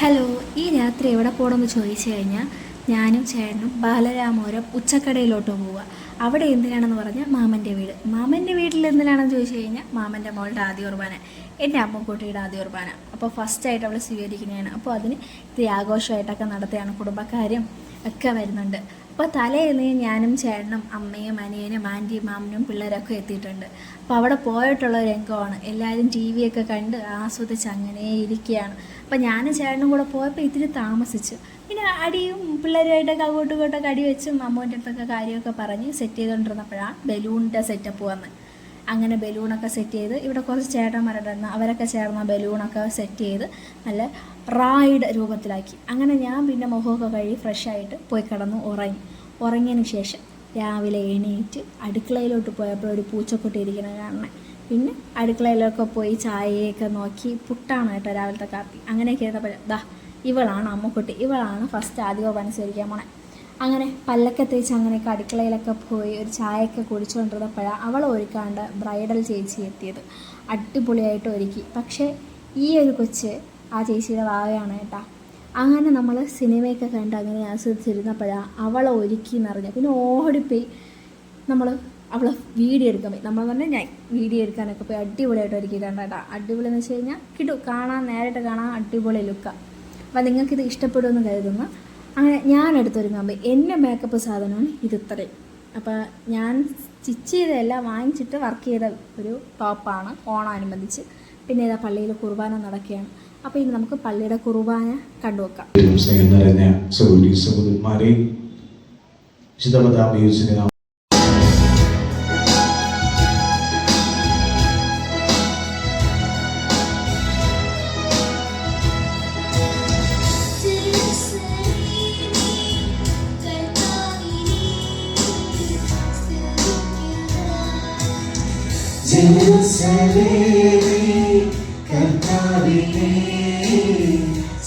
Hello, ഈ രാത്രി എവിടെ പോകണമെന്ന് ചോദിച്ചു കഴിഞ്ഞാൽ ഞാനും ചേട്ടനും ബാലരാമപുരം ഉച്ചക്കടയിലോട്ട് പോവുക. അവിടെ എന്തിനാണെന്ന് പറഞ്ഞാൽ മാമൻ്റെ വീട്. മാമൻ്റെ വീട്ടിൽ എന്തിനാണെന്ന് ചോദിച്ചു കഴിഞ്ഞാൽ മാമൻ്റെ മോളുടെ ആദ്യ കുർബാന, എൻ്റെ അമ്മക്കുട്ടിയുടെ ആദ്യ കുർബാന. അപ്പോൾ ഫസ്റ്റായിട്ട് അവൾ സ്വീകരിക്കുന്നതാണ്. അപ്പോൾ അതിന് ഇത്തിരി ആഘോഷമായിട്ടൊക്കെ നടത്തുകയാണ്. കുടുംബക്കാരും ഒക്കെ വരുന്നുണ്ട്. അപ്പോൾ തലേന്ന് ഞാനും ചേട്ടനും അമ്മയും അനിയനും ആൻറ്റിയും മാമനും പിള്ളേരൊക്കെ എത്തിയിട്ടുണ്ട്. അപ്പോൾ അവിടെ പോയിട്ടുള്ള രംഗമാണ്. എല്ലാവരും ടി വിയൊക്കെ കണ്ട് ആസ്വദിച്ച് അങ്ങനെ ഇരിക്കുകയാണ്. അപ്പോൾ ഞാനും ചേട്ടനും കൂടെ പോയപ്പോൾ ഇത്തിരി താമസിച്ചു. പിന്നെ അടിയും പിള്ളേരുമായിട്ടൊക്കെ അങ്ങോട്ടും ഇങ്ങോട്ടൊക്കെ അടി വെച്ചും അമ്മൂൻ്റെ അടുത്തൊക്കെ കാര്യമൊക്കെ പറഞ്ഞ് സെറ്റ് ചെയ്തുകൊണ്ടിരുന്നപ്പോഴാണ് ബലൂണിൻ്റെ സെറ്റപ്പ് വന്ന്. അങ്ങനെ ബലൂണൊക്കെ സെറ്റ് ചെയ്ത് ഇവിടെ കുറച്ച് ചേട്ടന്മാരുണ്ടായിരുന്നു. അവരൊക്കെ ചേർന്ന ബലൂണൊക്കെ സെറ്റ് ചെയ്ത് നല്ല റായിഡ് രൂപത്തിലാക്കി. അങ്ങനെ ഞാൻ പിന്നെ മുഖമൊക്കെ കഴുകി ഫ്രഷായിട്ട് പോയി കിടന്നു ഉറങ്ങിയതിന് ശേഷം രാവിലെ എണീറ്റ് അടുക്കളയിലോട്ട് പോയപ്പോൾ ഒരു പൂച്ചക്കുട്ടി ഇരിക്കുന്നത് കാണണേ. പിന്നെ അടുക്കളയിലൊക്കെ പോയി ചായയൊക്കെ നോക്കി. പുട്ടാണ് കേട്ടോ രാവിലത്തെ കാപ്പി. അങ്ങനെയൊക്കെ ഇരുന്നപ്പോൾ ഇവളാണ് അമ്മക്കുട്ടി, ഇവളാണ് ഫസ്റ്റ് ആദ്യമോ അനുസരിക്കാൻ പോണേ. അങ്ങനെ പല്ലൊക്കെ തേച്ച് അങ്ങനെയൊക്കെ അടുക്കളയിലൊക്കെ പോയി ഒരു ചായയൊക്കെ കുടിച്ചുകൊണ്ടിരുന്നപ്പോഴാണ് അവൾ ഒരുക്കാണ്ട് ബ്രൈഡൽ ചേച്ചി എത്തിയത്. അടിപൊളിയായിട്ട് ഒരുക്കി. പക്ഷേ ഈ ഒരു കൊച്ച് ആ ചേച്ചിയുടെ വാവയാണ് കേട്ടോ. അങ്ങനെ നമ്മൾ സിനിമയൊക്കെ കണ്ട് അങ്ങനെ ആസ്വദിച്ചിരുന്നപ്പോഴാണ് അവളെ ഒരുക്കി എന്നറിഞ്ഞു. പിന്നെ ഓടിപ്പോയി അവളെ വീഡിയോ എടുക്കാൻ പോയി. നമ്മൾ പറഞ്ഞാൽ ഞാൻ വീഡിയോ എടുക്കാനൊക്കെ പോയി അടിപൊളിയായിട്ട് ഒരുക്കിയിട്ടുണ്ട് കേട്ടോ. അടിപൊളി എന്ന് വെച്ച് കഴിഞ്ഞാൽ നേരിട്ട് കാണാൻ അടിപൊളി ലുക്കാണ്. അപ്പോൾ നിങ്ങൾക്കിത് ഇഷ്ടപ്പെടുമെന്ന് കരുതുന്നു. അങ്ങനെ ഞാൻ എടുത്തൊരുങ്ങാൻ പോയി. എൻ്റെ മേക്കപ്പ് സാധനമാണ് ഇതിത്രയും. അപ്പോൾ ഞാൻ സ്റ്റിച്ച് ചെയ്തതെല്ലാം വാങ്ങിച്ചിട്ട് വർക്ക് ചെയ്ത ഒരു ടോപ്പാണ് ഓണാനുബന്ധിച്ച്. പിന്നെ ഇതാ പള്ളിയിൽ കുർബാന നടക്കുകയാണ്. അപ്പോൾ ഇനി നമുക്ക് പള്ളിയുടെ കുർബാന കണ്ടുവെക്കാം. കർത്താവിനെ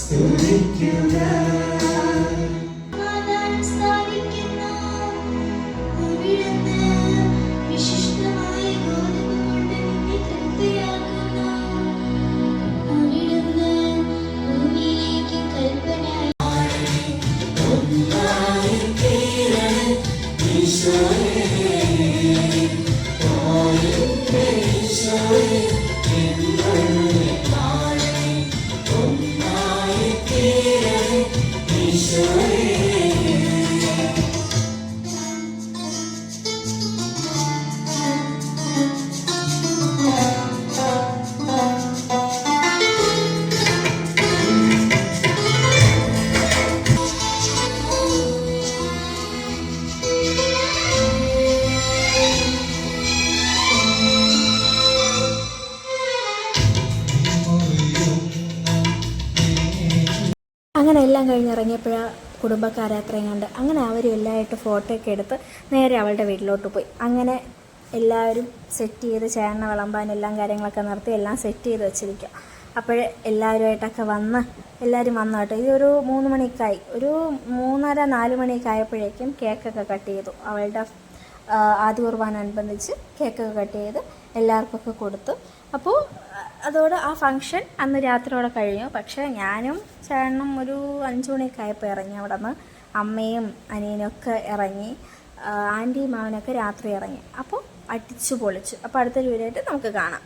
സ്തുതിക്കുക. അങ്ങനെ എല്ലാം കഴിഞ്ഞിറങ്ങിയപ്പോഴാണ് കുടുംബക്കാരെ അത്രയും കണ്ട്. അങ്ങനെ അവരും എല്ലാമായിട്ട് ഫോട്ടോ ഒക്കെ എടുത്ത് നേരെ അവളുടെ വീട്ടിലോട്ട് പോയി. അങ്ങനെ എല്ലാവരും സെറ്റ് ചെയ്ത് ചേർന്ന വിളമ്പാൻ എല്ലാം കാര്യങ്ങളൊക്കെ നടത്തി എല്ലാം സെറ്റ് ചെയ്ത് വെച്ചിരിക്കുക. അപ്പോൾ എല്ലാവരുമായിട്ടൊക്കെ എല്ലാവരും വന്നു കേട്ടോ. ഇതൊരു 3 മണിക്കായി, ഒരു 3:30-4 മണിയൊക്കെ ആയപ്പോഴേക്കും കേക്കൊക്കെ കട്ട് ചെയ്തു. അവളുടെ ആദ്യ കുർബാനോടനുബന്ധിച്ച് കേക്കൊക്കെ കട്ട് ചെയ്ത് എല്ലാവർക്കൊക്കെ കൊടുത്തു. അപ്പോൾ അതോടെ ആ ഫംഗ്ഷൻ അന്ന് രാത്രിയോടെ കഴിഞ്ഞു. പക്ഷേ ഞാനും ചേട്ടനും ഒരു 5 മണിയൊക്കെ ആയപ്പോൾ ഇറങ്ങി. അവിടെ നിന്ന് അമ്മയും അനിയനൊക്കെ ഇറങ്ങി, ആൻറ്റിയും മാവനൊക്കെ രാത്രി ഇറങ്ങി. അപ്പോൾ അടിച്ചു പൊളിച്ചു. അപ്പോൾ അടുത്ത വീഡിയോയായിട്ട് നമുക്ക് കാണാം.